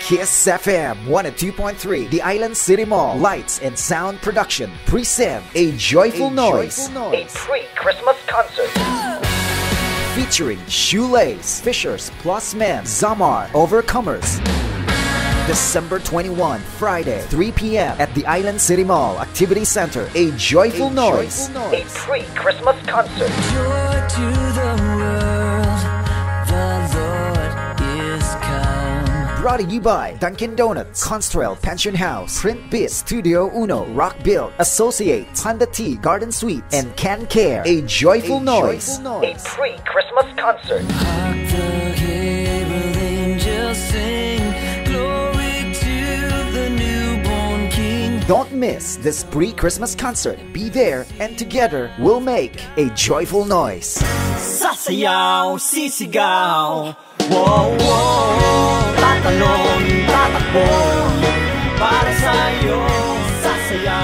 Kiss FM 102.3, the Island City Mall Lights and Sound Production present A Joyful Noise, a pre-Christmas concert featuring Shoelace, Fishers Plus Men, Zamar, Overcomers. December 21, Friday, 3 p.m. at the Island City Mall Activity Center. A Joyful Noise, a pre-Christmas concert. Joy to the world, the Lord is come. Brought to you by Dunkin' Donuts, Constrel Pension House, Print Biz, Studio Uno, Rock Build, Associates, Honda T, Garden Suite, and Can Care. A Joyful Noise, A pre-Christmas concert. Hark the herald angels sing, glory to the newborn King. Don't miss this pre-Christmas concert. Be there and together we'll make a joyful noise. Sasayaw, sisigaw, wow, wow, tatalon, tatakbo, para sa'yo, sasayaw.